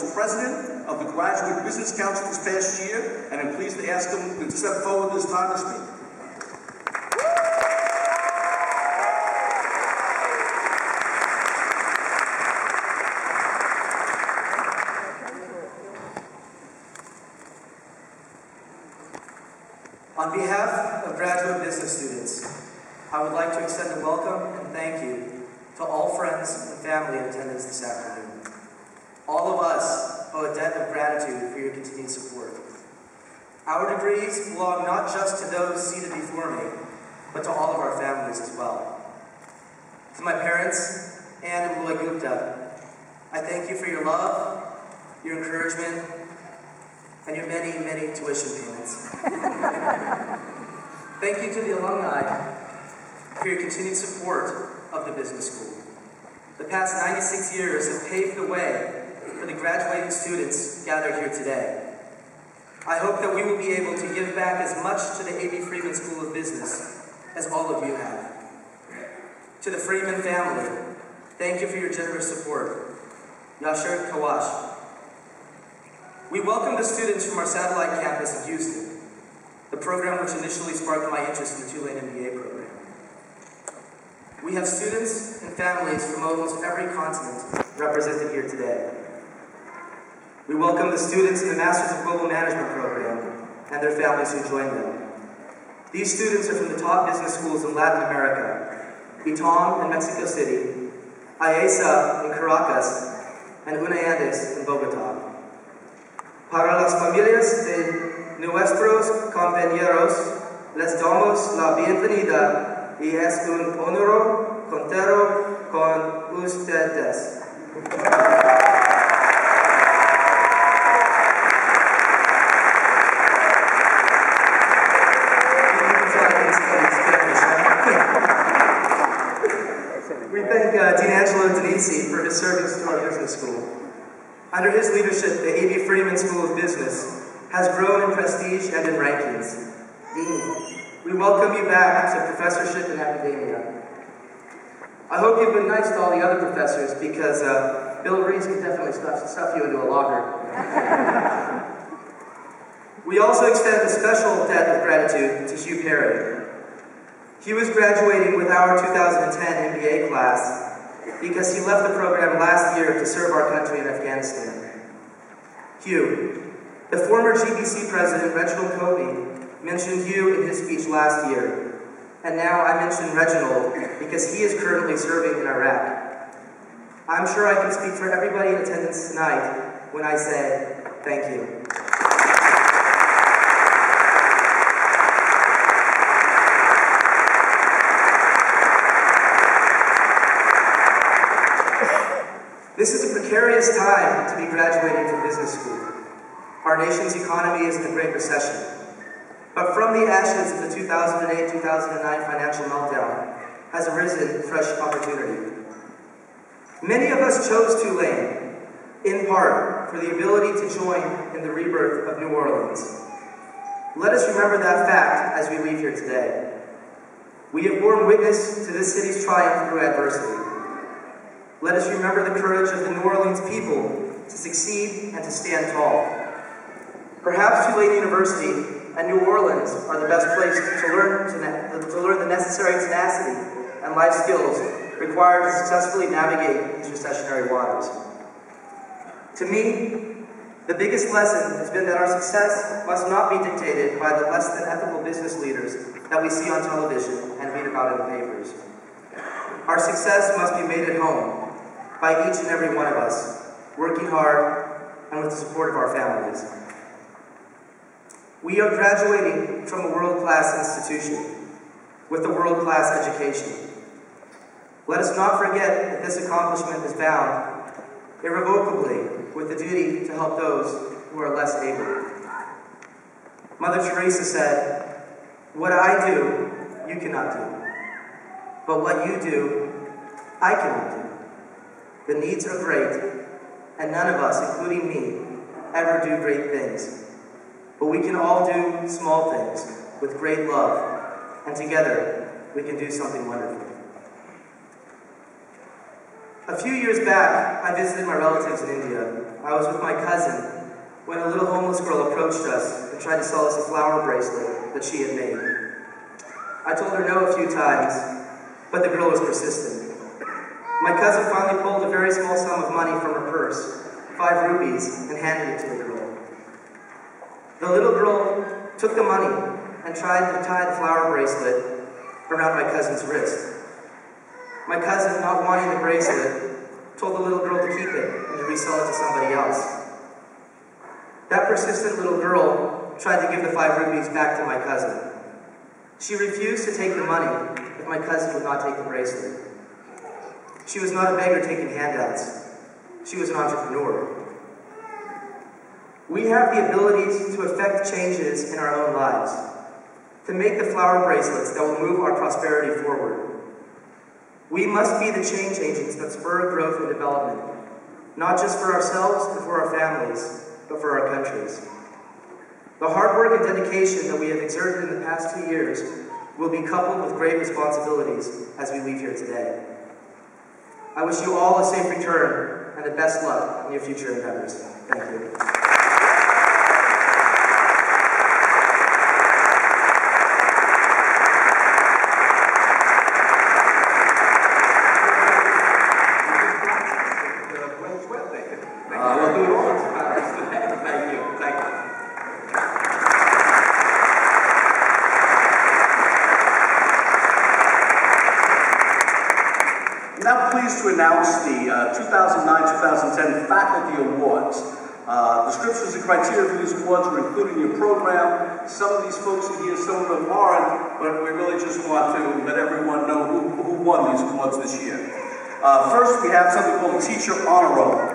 was president of the Graduate Business Council this past year, and I'm pleased to ask him to step forward this time to speak. On behalf of graduate business students, I would like to extend a welcome and thank you to all friends and family in attendance this afternoon. All of us owe a debt of gratitude for your continued support. Our degrees belong not just to those seated before me, but to all of our families as well. To my parents, Anne and Roy Gupta, I thank you for your love, your encouragement, and your many, many tuition payments. Thank you to the alumni for your continued support of the business school. The past 96 years have paved the way for the graduating students gathered here today. I hope that we will be able to give back as much to the A.B. Freeman School of Business as all of you have. To the Freeman family, thank you for your generous support. Yasher Kawash. We welcome the students from our satellite campus in Houston, the program which initially sparked my interest in the Tulane MBA program. We have students and families from almost every continent represented here today. We welcome the students in the Masters of Global Management program and their families who joined them. These students are from the top business schools in Latin America, ITAM in Mexico City, IESA in Caracas, and UNANDES in Bogotá. Para las familias de nuestros compañeros, les damos la bienvenida y es un honor contar con ustedes. We thank Dean Angelo Denisi for his service to our business school. Under his leadership, the A.B. Freeman School of Business has grown in prestige and in rankings. Dean, we welcome you back to professorship in academia. I hope you've been nice to all the other professors because Bill Reese can definitely stuff you into a locker. We also extend a special debt of gratitude to Hugh Perry. He was graduating with our 2010 MBA class because he left the program last year to serve our country in Afghanistan. Hugh, the former GBC president Reginald Coveney mentioned you in his speech last year, and now I mention Reginald because he is currently serving in Iraq. I'm sure I can speak for everybody in attendance tonight when I say thank you. This is a precarious time to be graduating from business school. Our nation's economy is in a great recession. But from the ashes of the 2008-2009 financial meltdown has arisen fresh opportunity. Many of us chose Tulane, in part, for the ability to join in the rebirth of New Orleans. Let us remember that fact as we leave here today. We have borne witness to this city's triumph through adversity. Let us remember the courage of the New Orleans people to succeed and to stand tall. Perhaps Tulane University and New Orleans are the best place to learn the necessary tenacity and life skills required to successfully navigate these recessionary waters. To me, the biggest lesson has been that our success must not be dictated by the less than ethical business leaders that we see on television and read about in the papers. Our success must be made at home, by each and every one of us, working hard and with the support of our families. We are graduating from a world-class institution with a world-class education. Let us not forget that this accomplishment is bound irrevocably with the duty to help those who are less able. Mother Teresa said, "What I do, you cannot do. But what you do, I cannot do." The needs are great, and none of us, including me, ever do great things. But we can all do small things with great love, and together we can do something wonderful. A few years back, I visited my relatives in India. I was with my cousin when a little homeless girl approached us and tried to sell us a flower bracelet that she had made. I told her no a few times, but the girl was persistent. My cousin finally pulled a very small sum of money from her purse, 5 rupees, and handed it to the girl. The little girl took the money and tried to tie the flower bracelet around my cousin's wrist. My cousin, not wanting the bracelet, told the little girl to keep it and to resell it to somebody else. That persistent little girl tried to give the 5 rupees back to my cousin. She refused to take the money if my cousin would not take the bracelet. She was not a beggar taking handouts. She was an entrepreneur. We have the ability to effect changes in our own lives, to make the flower bracelets that will move our prosperity forward. We must be the change agents that spur growth and development, not just for ourselves and for our families, but for our countries. The hard work and dedication that we have exerted in the past 2 years will be coupled with great responsibilities as we leave here today. I wish you all a safe return and the best luck in your future endeavors. Thank you. Now pleased to announce the 2009-2010 Faculty Awards. The scriptures and criteria for these awards are included in your program. Some of these folks are here, some of them aren't, but we really just want to let everyone know who won these awards this year. First, we have something called the Teacher Honor Roll.